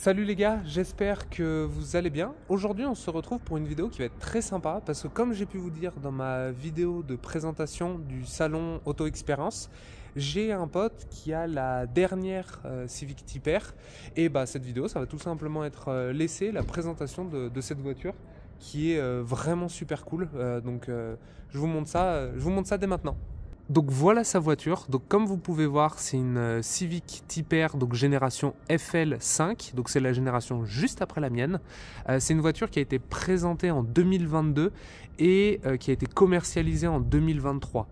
Salut les gars, j'espère que vous allez bien. Aujourd'hui on se retrouve pour une vidéo qui va être très sympa parce que comme j'ai pu vous dire dans ma vidéo de présentation du salon Auto Expérience, j'ai un pote qui a la dernière Civic Type R et cette vidéo ça va tout simplement être laissé la présentation de cette voiture qui est vraiment super cool. Je vous montre ça dès maintenant. Donc voilà sa voiture. Donc comme vous pouvez voir, c'est une Civic Type R, donc génération FL5. Donc c'est la génération juste après la mienne. C'est une voiture qui a été présentée en 2022 et qui a été commercialisée en 2023.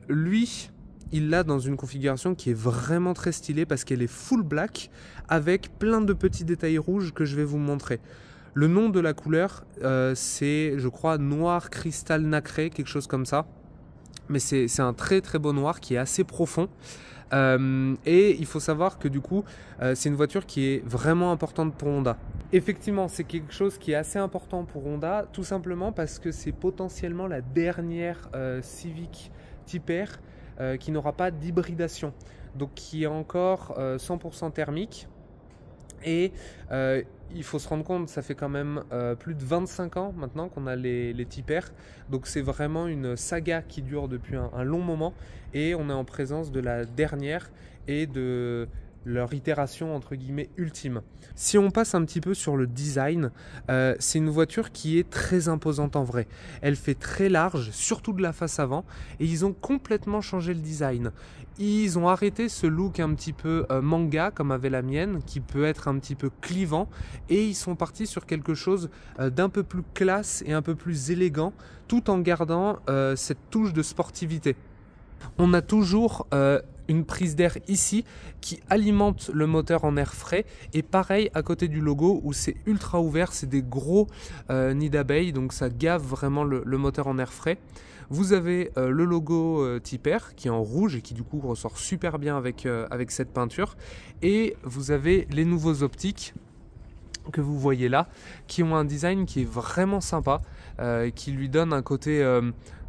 Lui, il l'a dans une configuration qui est vraiment très stylée parce qu'elle est full black avec plein de petits détails rouges que je vais vous montrer. Le nom de la couleur, c'est, je crois, noir cristal nacré, quelque chose comme ça. Mais c'est un très très beau noir qui est assez profond. Et il faut savoir que du coup, c'est une voiture qui est vraiment importante pour Honda. Effectivement, c'est quelque chose qui est assez important pour Honda, tout simplement parce que c'est potentiellement la dernière Civic Type R qui n'aura pas d'hybridation. Donc qui est encore 100% thermique. Et il faut se rendre compte, ça fait quand même plus de 25 ans maintenant qu'on a les Type R. Donc c'est vraiment une saga qui dure depuis un long moment. Et on est en présence de la dernière et de leur itération entre guillemets ultime. Si on passe un petit peu sur le design, c'est une voiture qui est très imposante en vrai. Elle fait très large, surtout de la face avant, et ils ont complètement changé le design. Ils ont arrêté ce look un petit peu manga comme avait la mienne, qui peut être un petit peu clivant, et ils sont partis sur quelque chose d'un peu plus classe et un peu plus élégant, tout en gardant cette touche de sportivité. On a toujours une prise d'air ici qui alimente le moteur en air frais, et pareil à côté du logo où c'est ultra ouvert, c'est des gros nids d'abeilles, donc ça gave vraiment le moteur en air frais. Vous avez le logo Type R qui est en rouge et qui du coup ressort super bien avec cette peinture, et vous avez les nouveaux optiques que vous voyez là, qui ont un design qui est vraiment sympa, qui lui donne un côté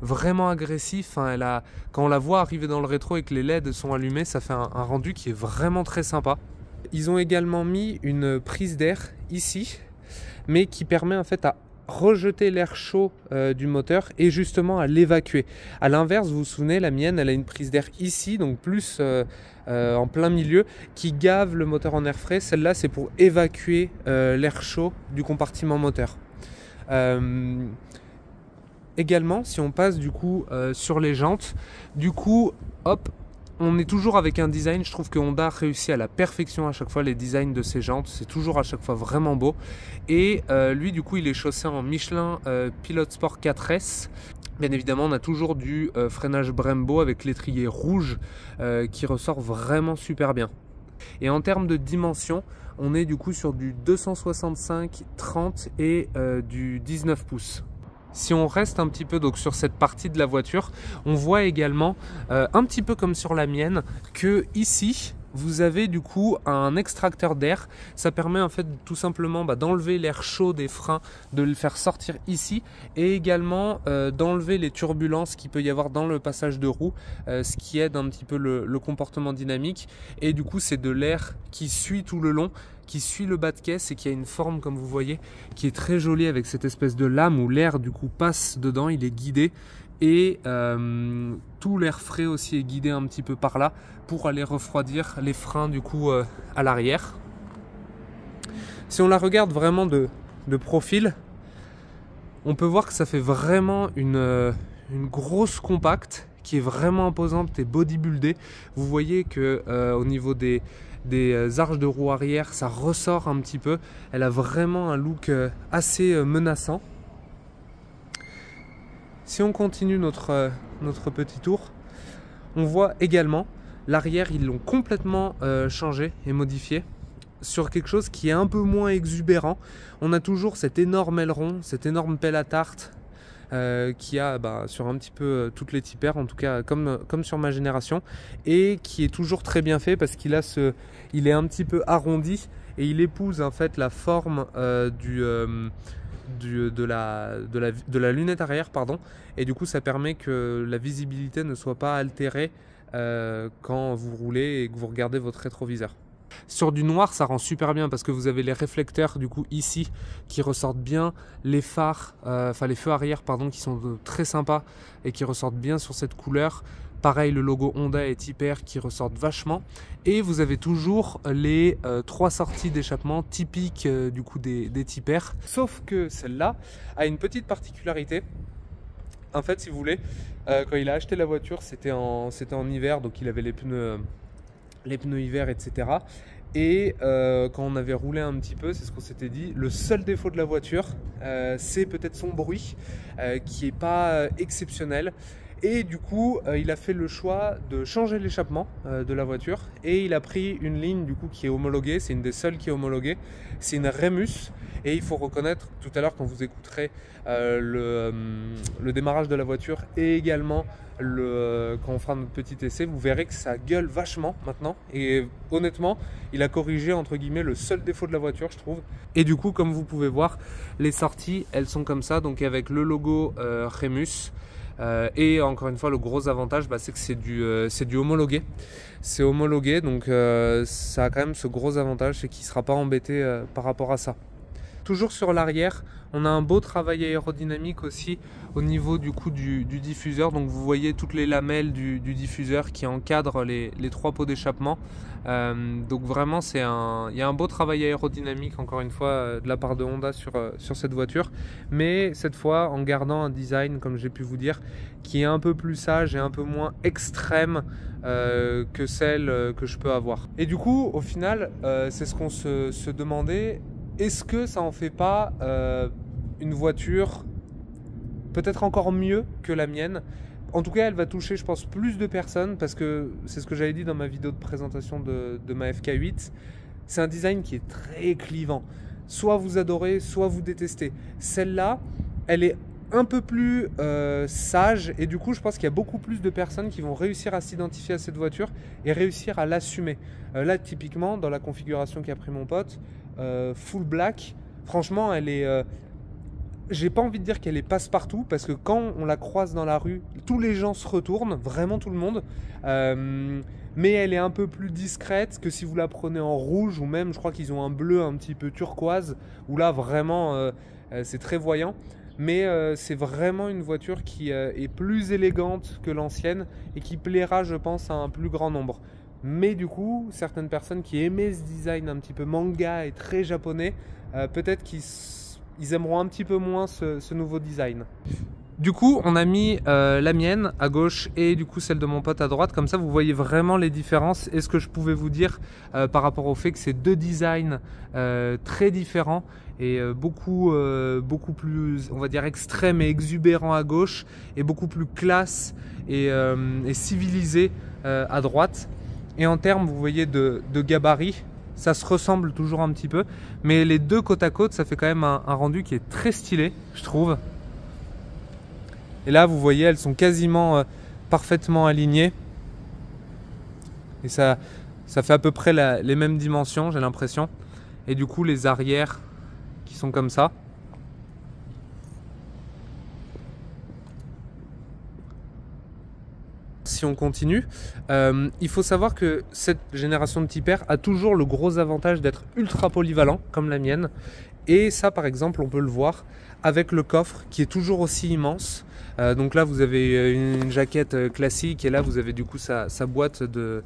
vraiment agressif. Enfin, quand on la voit arriver dans le rétro et que les LED sont allumés, ça fait un rendu qui est vraiment très sympa. Ils ont également mis une prise d'air ici, mais qui permet en fait à rejeter l'air chaud du moteur et justement à l'évacuer. À l'inverse, vous vous souvenez, la mienne, elle a une prise d'air ici, donc plus en plein milieu, qui gave le moteur en air frais. Celle-là, c'est pour évacuer l'air chaud du compartiment moteur. Également, si on passe du coup sur les jantes, du coup, hop, on est toujours avec un design. Je trouve que Honda réussit à la perfection à chaque fois les designs de ses jantes. C'est toujours à chaque fois vraiment beau. Et lui, du coup, il est chaussé en Michelin Pilot Sport 4S. Bien évidemment, on a toujours du freinage Brembo avec l'étrier rouge qui ressort vraiment super bien. Et en termes de dimension, on est du coup sur du 265/30 et du 19 pouces. Si on reste un petit peu donc sur cette partie de la voiture, on voit également, un petit peu comme sur la mienne, que ici, vous avez du coup un extracteur d'air. Ça permet en fait tout simplement d'enlever l'air chaud des freins, de le faire sortir ici, et également d'enlever les turbulences qu'il peut y avoir dans le passage de roue, ce qui aide un petit peu le comportement dynamique. Et du coup, c'est de l'air qui suit tout le long, qui suit le bas de caisse et qui a une forme, comme vous voyez, qui est très jolie avec cette espèce de lame où l'air du coup passe dedans, il est guidé, et tout l'air frais aussi est guidé un petit peu par là pour aller refroidir les freins du coup à l'arrière. Si on la regarde vraiment de profil, on peut voir que ça fait vraiment une grosse compacte qui est vraiment imposante et bodybuildée. Vous voyez que au niveau des arches de roue arrière, ça ressort un petit peu. Elle a vraiment un look assez menaçant. Si on continue notre petit tour, on voit également l'arrière, ils l'ont complètement changé et modifié sur quelque chose qui est un peu moins exubérant. On a toujours cet énorme aileron, cette énorme pelle à tarte qui a sur un petit peu toutes les Type R, en tout cas comme sur ma génération, et qui est toujours très bien fait parce qu'il est un petit peu arrondi et il épouse en fait la forme de la lunette arrière, pardon, et du coup ça permet que la visibilité ne soit pas altérée quand vous roulez et que vous regardez votre rétroviseur. Sur du noir, ça rend super bien parce que vous avez les réflecteurs du coup ici qui ressortent bien, les phares, enfin les feux arrière pardon, qui sont très sympas et qui ressortent bien sur cette couleur. Pareil, le logo Honda et Tipper qui ressortent vachement. Et vous avez toujours les 3 sorties d'échappement typiques du coup des Tipper. Sauf que celle-là a une petite particularité. En fait, si vous voulez, quand il a acheté la voiture, c'était en hiver, donc il avait les pneus hiver, etc. Et quand on avait roulé un petit peu, c'est ce qu'on s'était dit, le seul défaut de la voiture, c'est peut-être son bruit, qui n'est pas exceptionnel. Et du coup, il a fait le choix de changer l'échappement de la voiture. Et il a pris une ligne du coup qui est homologuée, c'est une des seules qui est homologuée. C'est une Remus. Et il faut reconnaître, tout à l'heure quand vous écouterez le démarrage de la voiture et également quand on fera notre petit essai, vous verrez que ça gueule vachement maintenant. Et honnêtement, il a corrigé entre guillemets le seul défaut de la voiture, je trouve. Et du coup, comme vous pouvez voir, les sorties, elles sont comme ça, donc avec le logo Remus. Et encore une fois, le gros avantage, c'est que c'est du homologué. C'est homologué, donc ça a quand même ce gros avantage, c'est qu'il ne sera pas embêté par rapport à ça. Toujours sur l'arrière, on a un beau travail aérodynamique aussi au niveau du coup du diffuseur. Donc vous voyez toutes les lamelles du diffuseur qui encadrent les 3 pots d'échappement. Donc vraiment il y a un beau travail aérodynamique encore une fois de la part de Honda sur cette voiture. Mais cette fois en gardant un design, comme j'ai pu vous dire, qui est un peu plus sage et un peu moins extrême que celle que je peux avoir. Et du coup au final c'est ce qu'on se demandait. Est-ce que ça en fait pas une voiture peut-être encore mieux que la mienne? En tout cas, elle va toucher, je pense, plus de personnes parce que c'est ce que j'avais dit dans ma vidéo de présentation de ma FK8. C'est un design qui est très clivant. Soit vous adorez, soit vous détestez. Celle-là, elle est un peu plus sage et du coup, je pense qu'il y a beaucoup plus de personnes qui vont réussir à s'identifier à cette voiture et réussir à l'assumer. Là, typiquement, dans la configuration qu'a pris mon pote, full black, franchement elle est j'ai pas envie de dire qu'elle est passe-partout parce que quand on la croise dans la rue, tous les gens se retournent, vraiment tout le monde, mais elle est un peu plus discrète que si vous la prenez en rouge ou même je crois qu'ils ont un bleu un petit peu turquoise où là vraiment c'est très voyant. Mais c'est vraiment une voiture qui est plus élégante que l'ancienne et qui plaira je pense à un plus grand nombre. Mais du coup, certaines personnes qui aimaient ce design un petit peu manga et très japonais, peut-être qu'ils aimeront un petit peu moins ce nouveau design. Du coup, on a mis la mienne à gauche et du coup celle de mon pote à droite. Comme ça, vous voyez vraiment les différences. Et ce que je pouvais vous dire par rapport au fait que c'est 2 designs très différents et beaucoup plus, on va dire, extrêmes et exubérants à gauche et beaucoup plus classe et civilisé à droite. Et en termes, vous voyez, de gabarit, ça se ressemble toujours un petit peu. Mais les 2 côte à côte, ça fait quand même un rendu qui est très stylé, je trouve. Et là, vous voyez, elles sont quasiment parfaitement alignées. Et ça fait à peu près les mêmes dimensions, j'ai l'impression. Et du coup, les arrières qui sont comme ça. Si on continue, il faut savoir que cette génération de Tipper a toujours le gros avantage d'être ultra polyvalent comme la mienne. Et ça par exemple on peut le voir avec le coffre qui est toujours aussi immense. Donc là vous avez une jaquette classique et là vous avez du coup sa boîte de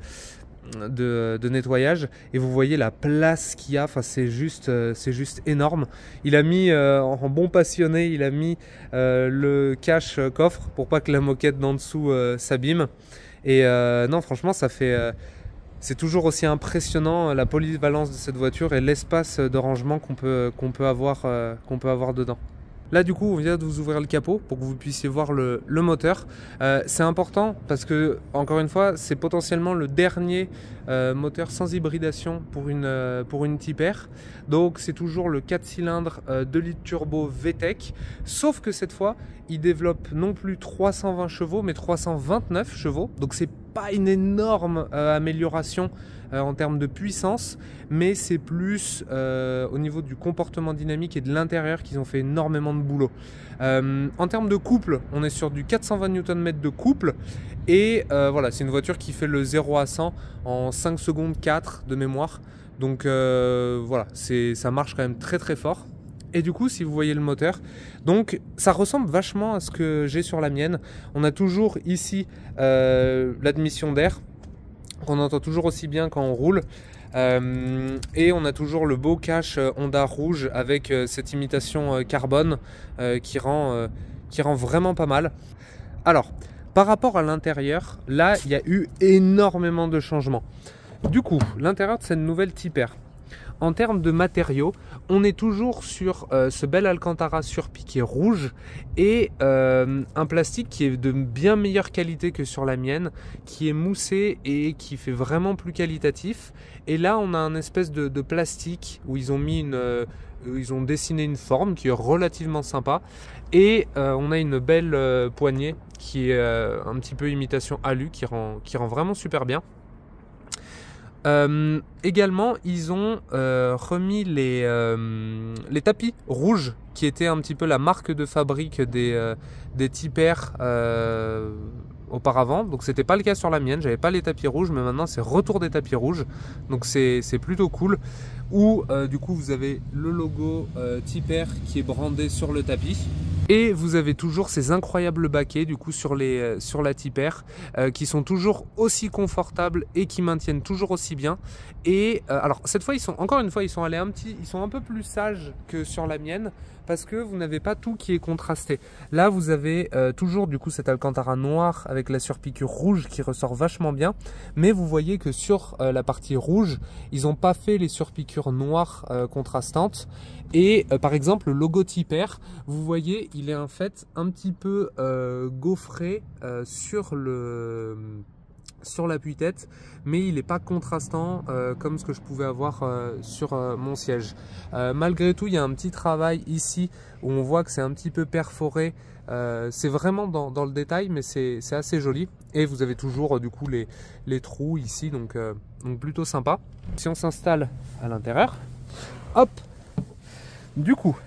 nettoyage et vous voyez la place qu'il y a, enfin c'est juste énorme. Il a mis en bon passionné, il a mis le cache coffre pour pas que la moquette d'en dessous s'abîme et non franchement ça fait c'est toujours aussi impressionnant la polyvalence de cette voiture et l'espace de rangement qu'on peut avoir dedans. Là du coup on vient de vous ouvrir le capot pour que vous puissiez voir le moteur. C'est important parce que encore une fois c'est potentiellement le dernier moteur sans hybridation pour une Tipper. Donc c'est toujours le 4 cylindres 2 litres turbo VTEC. Sauf que cette fois il développe non plus 320 chevaux mais 329 chevaux. Donc c'est pas une énorme amélioration en termes de puissance, mais c'est plus au niveau du comportement dynamique et de l'intérieur qu'ils ont fait énormément de boulot. En termes de couple, on est sur du 420 Nm de couple, et voilà, c'est une voiture qui fait le 0 à 100 en 5 secondes 4 de mémoire. Donc voilà, ça marche quand même très très fort. Et du coup, si vous voyez le moteur, donc ça ressemble vachement à ce que j'ai sur la mienne. On a toujours ici l'admission d'air, qu'on entend toujours aussi bien quand on roule. Et on a toujours le beau cache Honda rouge avec cette imitation carbone qui rend vraiment pas mal. Alors, par rapport à l'intérieur, là, il y a eu énormément de changements. Du coup, l'intérieur de cette nouvelle Type R. En termes de matériaux, on est toujours sur ce bel Alcantara surpiqué rouge et un plastique qui est de bien meilleure qualité que sur la mienne, qui est moussé et qui fait vraiment plus qualitatif. Et là, on a un espèce de plastique où ils ont mis ils ont dessiné une forme qui est relativement sympa. Et on a une belle poignée qui est un petit peu imitation alu, qui rend vraiment super bien. Également, ils ont remis les tapis rouges qui étaient un petit peu la marque de fabrique des Type R auparavant. Donc c'était pas le cas sur la mienne, j'avais pas les tapis rouges, mais maintenant c'est retour des tapis rouges, donc c'est plutôt cool. Où du coup vous avez le logo Type R qui est brandé sur le tapis. Et vous avez toujours ces incroyables baquets du coup sur la Type R qui sont toujours aussi confortables et qui maintiennent toujours aussi bien. Et alors cette fois encore une fois ils sont allés ils sont un peu plus sages que sur la mienne, parce que vous n'avez pas tout qui est contrasté. Là vous avez toujours du coup cet Alcantara noir avec la surpiqûre rouge qui ressort vachement bien, mais vous voyez que sur la partie rouge ils n'ont pas fait les surpiqûres noires contrastantes. Et par exemple le logo Type R, vous voyez il est en fait un petit peu gaufré sur l'appui-tête, mais il n'est pas contrastant comme ce que je pouvais avoir sur mon siège. Malgré tout, il y a un petit travail ici où on voit que c'est un petit peu perforé. C'est vraiment dans le détail, mais c'est assez joli. Et vous avez toujours du coup les trous ici, donc plutôt sympa. Si on s'installe à l'intérieur, hop, du coup,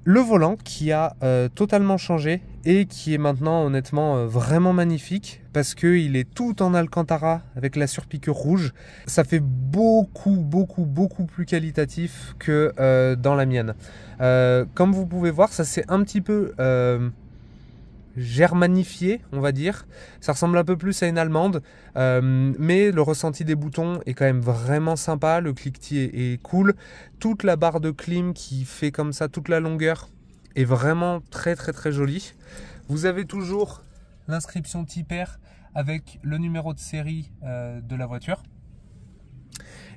le volant qui a totalement changé et qui est maintenant honnêtement vraiment magnifique, parce qu'il est tout en Alcantara avec la surpiqûre rouge. Ça fait beaucoup plus qualitatif que dans la mienne. Comme vous pouvez voir, ça c'est un petit peu germanifié, on va dire. Ça ressemble un peu plus à une allemande, mais le ressenti des boutons est quand même vraiment sympa. Le cliquetis est cool. Toute la barre de clim qui fait comme ça toute la longueur est vraiment très jolie. Vous avez toujours l'inscription Type R avec le numéro de série de la voiture.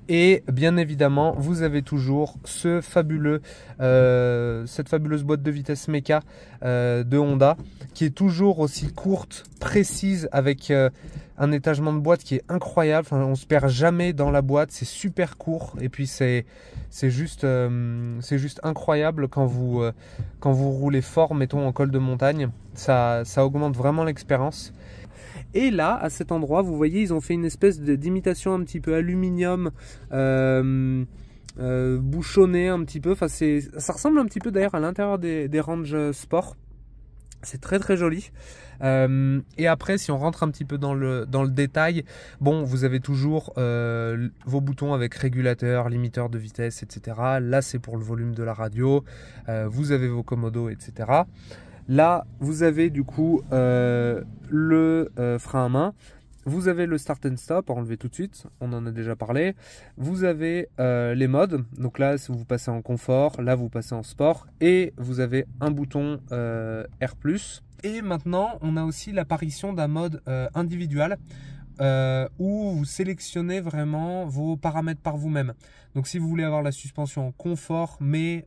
Et bien évidemment, vous avez toujours cette fabuleuse boîte de vitesse méca de Honda, qui est toujours aussi courte, précise, avec un étagement de boîte qui est incroyable. Enfin, on se perd jamais dans la boîte, c'est super court, et puis c'est juste incroyable quand vous roulez fort, mettons en col de montagne. Ça augmente vraiment l'expérience. Et là, à cet endroit, vous voyez, ils ont fait une espèce d'imitation un petit peu aluminium, bouchonné un petit peu. Enfin, ça ressemble un petit peu d'ailleurs à l'intérieur des Range Sport. C'est très joli. Et après, si on rentre un petit peu dans le détail, bon, vous avez toujours vos boutons avec régulateur, limiteur de vitesse, etc. Là, c'est pour le volume de la radio. Vous avez vos commodos, etc. Là, vous avez du coup le frein à main. Vous avez le start and stop, enlever tout de suite, on en a déjà parlé. Vous avez les modes, donc là vous passez en confort, là vous passez en sport, et vous avez un bouton R+. Et maintenant on a aussi l'apparition d'un mode individuel où vous sélectionnez vraiment vos paramètres par vous-même. Donc si vous voulez avoir la suspension en confort, mais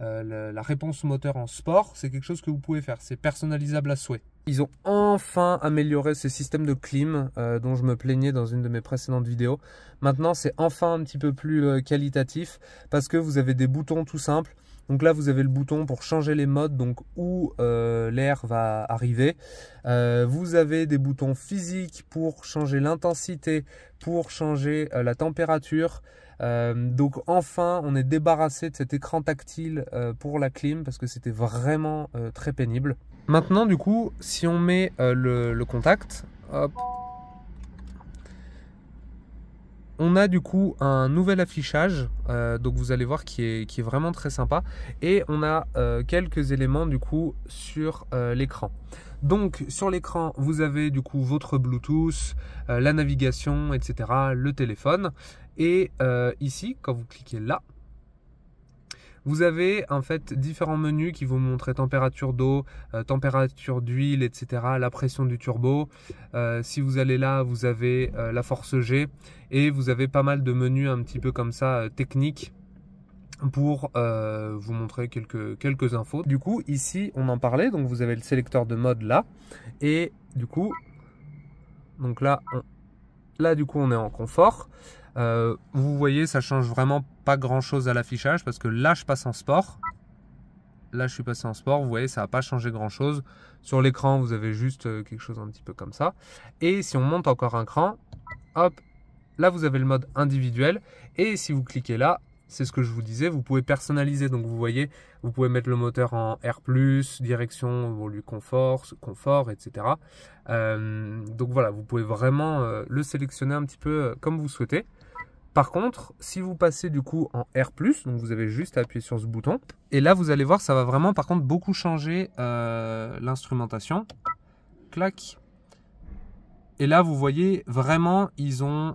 la réponse moteur en sport, c'est quelque chose que vous pouvez faire, c'est personnalisable à souhait. Ils ont enfin amélioré ce système de clim dont je me plaignais dans une de mes précédentes vidéos. Maintenant c'est enfin un petit peu plus qualitatif, parce que vous avez des boutons tout simples. Donc là, vous avez le bouton pour changer les modes, donc où l'air va arriver. Vous avez des boutons physiques pour changer l'intensité, pour changer la température. Donc enfin, on est débarrassé de cet écran tactile pour la clim parce que c'était vraiment très pénible. Maintenant, du coup, si on met le contact, hop, on a du coup un nouvel affichage, donc vous allez voir qui est vraiment très sympa, et on a quelques éléments du coup sur l'écran. Donc sur l'écran, vous avez du coup votre Bluetooth, la navigation, etc., le téléphone, et ici, quand vous cliquez là, vous avez en fait différents menus qui vont montrer température d'eau, température d'huile, etc., la pression du turbo. Si vous allez là, vous avez la force G, et vous avez pas mal de menus un petit peu comme ça techniques pour vous montrer quelques infos. Du coup, ici, on en parlait, donc vous avez le sélecteur de mode là, et du coup, donc là, du coup, on est en confort. Vous voyez, ça change vraiment pas grand chose à l'affichage parce que là je passe en sport. Là je suis passé en sport, vous voyez, ça n'a pas changé grand chose. Sur l'écran, vous avez juste quelque chose un petit peu comme ça. Et si on monte encore un cran, hop, là vous avez le mode individuel. Et si vous cliquez là, c'est ce que je vous disais, vous pouvez personnaliser. Donc vous voyez, vous pouvez mettre le moteur en R+, direction, volume confort, etc. Donc voilà, vous pouvez vraiment le sélectionner un petit peu comme vous souhaitez. Par contre, si vous passez du coup en R+, donc vous avez juste à appuyer sur ce bouton. Et là, vous allez voir, ça va vraiment par contre beaucoup changer l'instrumentation. Clac. Et là, vous voyez, vraiment, ils ont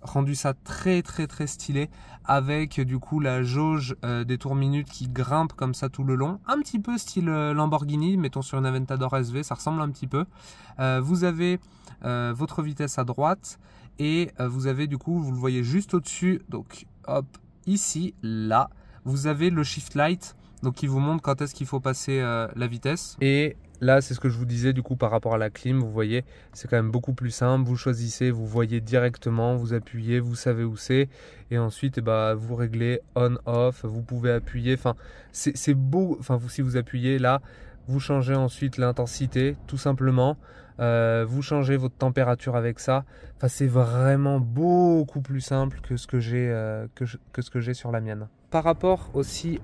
rendu ça très stylé avec du coup la jauge des tours minutes qui grimpe comme ça tout le long. Un petit peu style Lamborghini, mettons sur une Aventador SV, ça ressemble un petit peu. Vous avez votre vitesse à droite. Et vous avez du coup, vous le voyez juste au-dessus, donc hop, ici, là, vous avez le Shift Light, donc qui vous montre quand est-ce qu'il faut passer la vitesse. Et là, c'est ce que je vous disais du coup par rapport à la clim, vous voyez, c'est quand même beaucoup plus simple. Vous choisissez, vous voyez directement, vous appuyez, vous savez où c'est. Et ensuite, eh ben, vous réglez on-off, vous pouvez appuyer, enfin, c'est beau, enfin, si vous appuyez là, vous changez ensuite l'intensité, tout simplement. Vous changez votre température avec ça. Enfin, c'est vraiment beaucoup plus simple que ce que j'ai sur la mienne. Par rapport aussi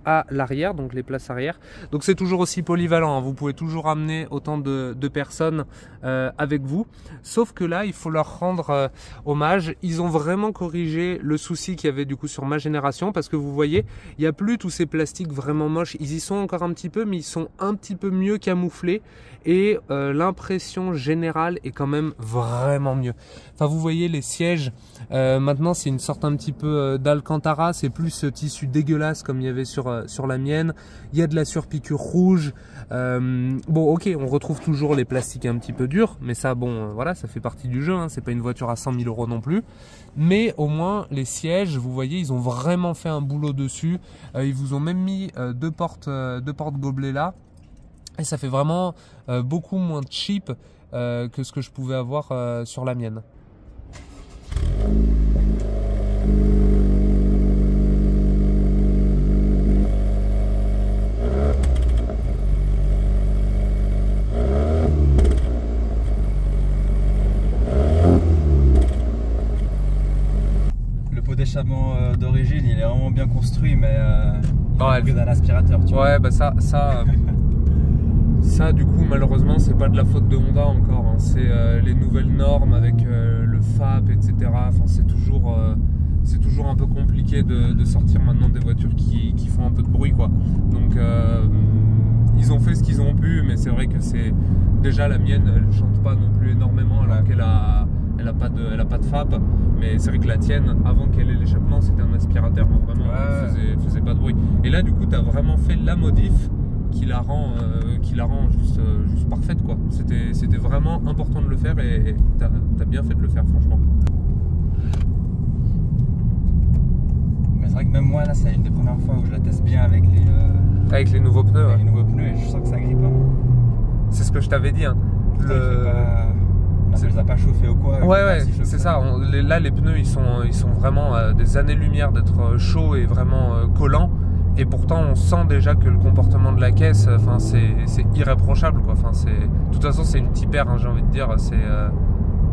à l'arrière, donc les places arrière. Donc c'est toujours aussi polyvalent, hein. Vous pouvez toujours amener autant de personnes avec vous. Sauf que là, il faut leur rendre hommage. Ils ont vraiment corrigé le souci qu'il y avait du coup sur ma génération, parce que vous voyez, il n'y a plus tous ces plastiques vraiment moches. Ils y sont encore un petit peu, mais ils sont un petit peu mieux camouflés. Et l'impression générale est quand même vraiment mieux. Enfin, vous voyez les sièges, maintenant c'est une sorte un petit peu d'Alcantara, c'est plus ce tissu dégueulasse comme il y avait sur la mienne. Il y a de la surpiqûre rouge. Bon, ok, on retrouve toujours les plastiques un petit peu durs, mais ça, bon, voilà, ça fait partie du jeu, hein. C'est pas une voiture à 100 000 € non plus. Mais au moins, les sièges, vous voyez, ils ont vraiment fait un boulot dessus. Ils vous ont même mis deux portes gobelets là. Et ça fait vraiment beaucoup moins cheap que ce que je pouvais avoir sur la mienne. Le pot d'échappement d'origine, il est vraiment bien construit, mais ouais, d'un aspirateur. Tu vois. Ouais, bah ça, du coup, malheureusement, c'est pas de la faute de Honda encore, hein. C'est les nouvelles normes avec le FAP, etc. Enfin, c'est toujours un peu compliqué de sortir maintenant des voitures qui font un peu de bruit, quoi. Donc, ils ont fait ce qu'ils ont pu, mais c'est vrai que c'est déjà la mienne, elle chante pas non plus énormément, alors qu'elle a pas de FAP. Mais c'est vrai que la tienne, avant qu'elle ait l'échappement, c'était un aspirateur, hein, vraiment, faisait pas de bruit. Et là, du coup, tu as vraiment fait la modif qui la rend juste parfaite, quoi. C'était vraiment important de le faire, et t'as bien fait de le faire, franchement. Mais c'est vrai que même moi là, c'est une des premières fois où je la teste bien avec les nouveaux pneus. Avec les nouveaux pneus, et je sens que ça grippe. Hein. C'est ce que je t'avais dit, hein. Ça les a pas chauffé ou quoi. Ouais, c'est ça. Là, les pneus, ils sont vraiment des années-lumière d'être chauds et vraiment collants. Et pourtant, on sent déjà que le comportement de la caisse, enfin, c'est irréprochable, quoi. Enfin, de toute façon, c'est une Tipper, hein, j'ai envie de dire.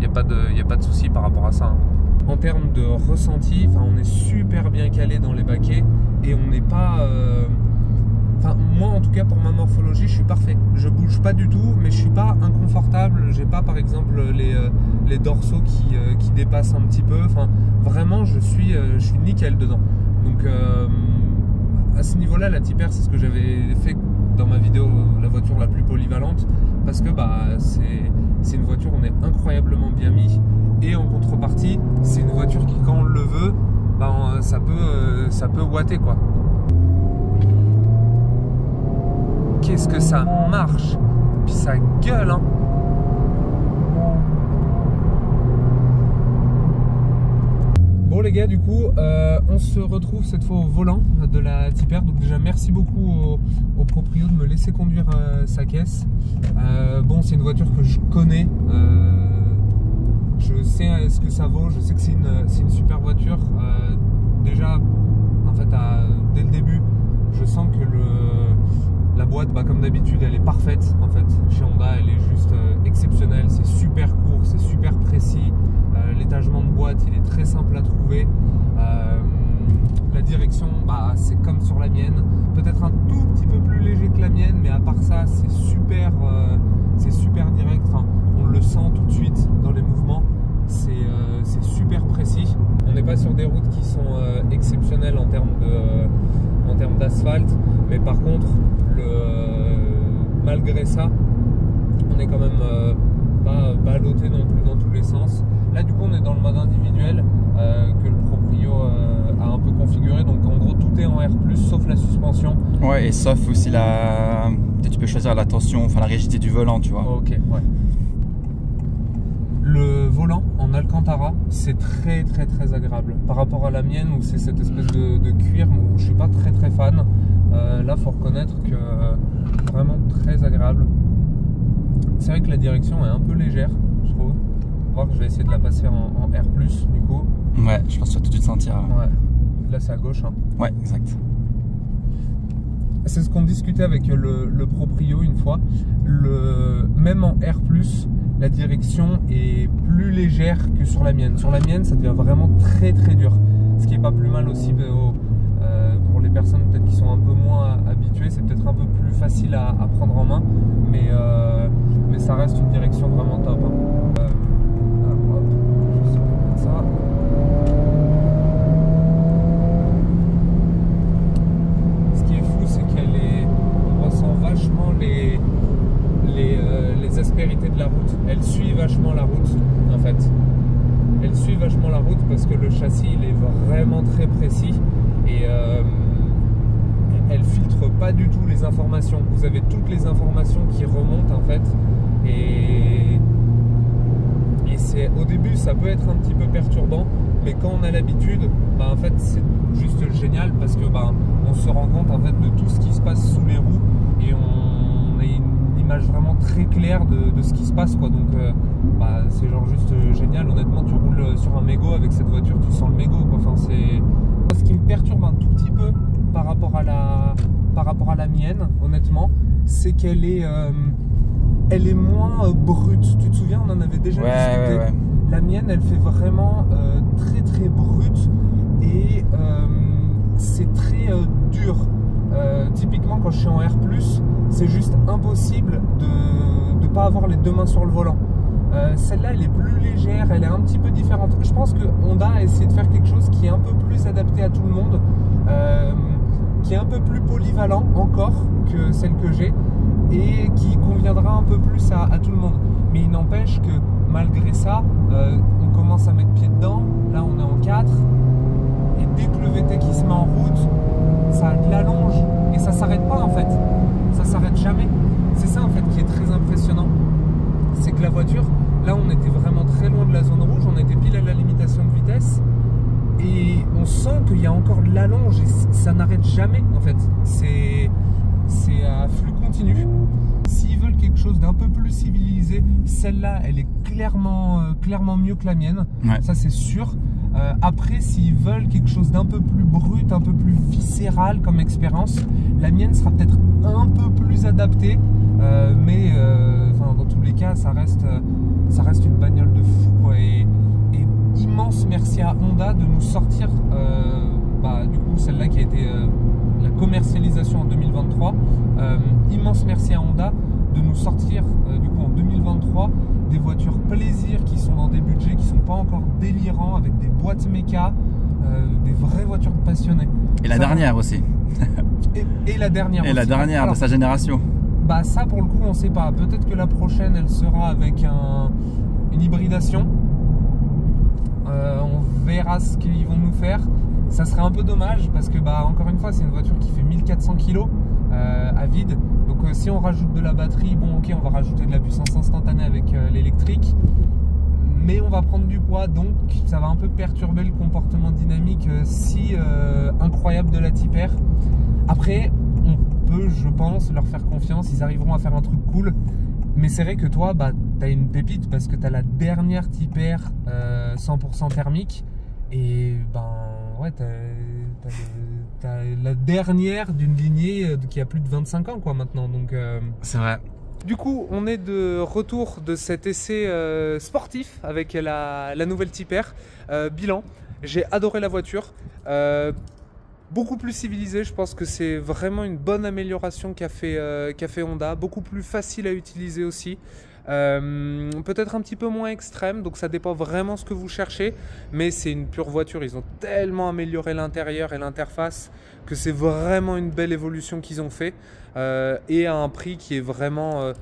Il n'y a pas de souci par rapport à ça. Hein. En termes de ressenti, enfin, on est super bien calé dans les baquets et on n'est pas. Enfin, moi, en tout cas, pour ma morphologie, je suis parfait. Je bouge pas du tout, mais je suis pas inconfortable. J'ai pas, par exemple, les dorsaux qui dépassent un petit peu. Enfin, vraiment, je suis nickel dedans. Donc, à ce niveau-là, la Tipper, c'est ce que j'avais fait dans ma vidéo, la voiture la plus polyvalente, parce que c'est une voiture où on est incroyablement bien mis. Et en contrepartie, c'est une voiture qui, quand on le veut, ça peut ouater, quoi. Qu'est-ce que ça marche, puis ça gueule, hein. Bon les gars, du coup, on se retrouve cette fois au volant de la Tipper. Donc déjà, merci beaucoup au proprio de me laisser conduire sa caisse. Bon, c'est une voiture que je connais. Je sais ce que ça vaut. Je sais que c'est une super voiture. Déjà, en fait, dès le début, je sens que la boîte, comme d'habitude, elle est parfaite. En fait, chez Honda, elle est juste exceptionnelle. C'est super court, c'est super précis. L'étagement de boîte, il est très simple à trouver. La direction, c'est comme sur la mienne. Peut-être un tout petit peu plus léger que la mienne, mais à part ça, c'est super direct. Enfin, on le sent tout de suite dans les mouvements. C'est super précis. On n'est pas sur des routes qui sont exceptionnelles en termes d'asphalte, mais par contre, malgré ça, on est quand même pas ballotté non plus dans tous les sens. Là, du coup, on est dans le mode individuel que le proprio a un peu configuré. Donc, en gros, tout est en R+, sauf la suspension. Ouais, et sauf aussi tu peux choisir la tension, enfin la rigidité du volant, tu vois. Ok, ouais. Le volant en Alcantara, c'est très agréable. Par rapport à la mienne, où c'est cette espèce de cuir où je suis pas très fan. Là, faut reconnaître que vraiment très agréable. C'est vrai que la direction est un peu légère, je trouve. Voir que je vais essayer de la passer en R+, du coup. Ouais, je pense que tu vas tout de suite sentir. Ouais. Là, c'est à gauche. Hein. Ouais, exact. C'est ce qu'on discutait avec le proprio une fois. Même en R+, la direction est plus légère que sur la mienne. Sur la mienne, ça devient vraiment très dur. Ce qui est pas plus mal aussi pour les personnes peut-être qui sont un peu moins habituées. C'est peut-être un peu plus facile à prendre en main. Mais ça reste une direction vraiment top. Hein. Hop, je vais mettre ça. Ce qui est fou, c'est on ressent vachement les aspérités de la route. Elle suit vachement la route, en fait. Elle suit vachement la route parce que le châssis, il est vraiment très précis et elle filtre pas du tout les informations. Vous avez toutes les informations qui remontent, en fait, et au début, ça peut être un petit peu perturbant, mais quand on a l'habitude, en fait, c'est juste génial parce que on se rend compte, en fait, de tout ce qui se passe sous les roues et on a une image vraiment très claire de ce qui se passe, quoi. Donc c'est genre juste génial. Honnêtement, tu roules sur un mégot avec cette voiture, tu sens le mégot, quoi. Enfin, ce qui me perturbe un tout petit peu par rapport à la mienne, honnêtement, c'est qu'elle est elle est moins brute. Tu te souviens, on en avait déjà discuté. Ouais. La mienne, elle fait vraiment très brute et c'est très dur. Typiquement, quand je suis en R+, c'est juste impossible de ne pas avoir les deux mains sur le volant. Celle-là, elle est plus légère, elle est un petit peu différente. Je pense que Honda a essayé de faire quelque chose qui est un peu plus adapté à tout le monde, qui est un peu plus polyvalent encore que celle que j'ai et qui conviendra un peu plus à tout le monde. Mais il n'empêche que malgré ça, on commence à mettre pied dedans. Là, on est en 4 et dès que le VTEC qui se met en route, ça a de l'allonge et ça s'arrête pas, en fait. Ça s'arrête jamais. C'est ça, en fait, qui est très impressionnant. C'est que la voiture, là, on était vraiment très loin de la zone rouge, on était pile à la limitation de vitesse et on sent qu'il y a encore de l'allonge et ça n'arrête jamais, en fait. C'est à flux continu. S'ils veulent quelque chose d'un peu plus civilisé, celle-là, elle est clairement mieux que la mienne. Ouais. Ça, c'est sûr. Après, s'ils veulent quelque chose d'un peu plus brut, un peu plus viscéral comme expérience, la mienne sera peut-être un peu plus adaptée, mais dans tous les cas, ça reste une bagnole de fou, quoi. Et immense merci à Honda de nous sortir, du coup, celle-là qui a été la commercialisation en 2023. Immense merci à Honda de nous sortir, du coup, en 2023, des voitures plaisir qui sont dans des budgets qui sont pas encore délirants, avec des boîtes méca, des vraies voitures de passionnés. Et la dernière aussi. Et la dernière. Et la dernière de sa génération. Bah ça pour le coup on sait pas. Peut-être que la prochaine elle sera avec une hybridation. On verra ce qu'ils vont nous faire. Ça serait un peu dommage parce que encore une fois c'est une voiture qui fait 1400 kg à vide. Donc si on rajoute de la batterie, bon ok on va rajouter de la puissance instantanée avec l'électrique. Mais on va prendre du poids, donc ça va un peu perturber le comportement dynamique si incroyable de la Type R. Après, on peut, je pense, leur faire confiance, ils arriveront à faire un truc cool. Mais c'est vrai que toi, tu as une pépite parce que tu as la dernière Type R 100% thermique. Et ouais, tu as la dernière d'une lignée qui a plus de 25 ans quoi maintenant. Donc c'est vrai. Du coup, on est de retour de cet essai sportif avec la nouvelle Type R. Bilan, j'ai adoré la voiture. Beaucoup plus civilisée, je pense que c'est vraiment une bonne amélioration qu'a fait Honda. Beaucoup plus facile à utiliser aussi. Peut-être un petit peu moins extrême, donc ça dépend vraiment ce que vous cherchez. Mais c'est une pure voiture, ils ont tellement amélioré l'intérieur et l'interface que c'est vraiment une belle évolution qu'ils ont fait. Et à un prix qui est vraiment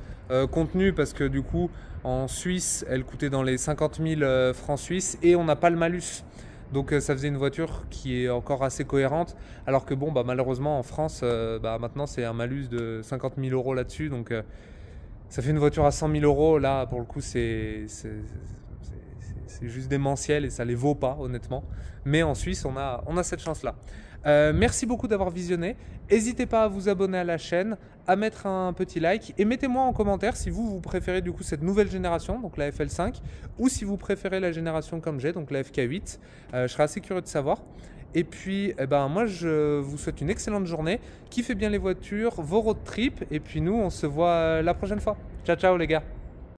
contenu parce que du coup en Suisse elle coûtait dans les 50 000 francs suisses et on n'a pas le malus, donc ça faisait une voiture qui est encore assez cohérente, alors que bon malheureusement en France maintenant c'est un malus de 50 000 euros là-dessus, donc ça fait une voiture à 100 000 euros là pour le coup c'est juste démentiel et ça les vaut pas honnêtement, mais en Suisse on a cette chance là. Merci beaucoup d'avoir visionné. N'hésitez pas à vous abonner à la chaîne, à mettre un petit like et mettez-moi en commentaire si vous préférez du coup cette nouvelle génération, donc la FL5, ou si vous préférez la génération comme j'ai, donc la FK8. Je serais assez curieux de savoir. Et puis moi je vous souhaite une excellente journée, kiffez bien les voitures, vos road trips, et puis nous on se voit la prochaine fois. Ciao ciao les gars.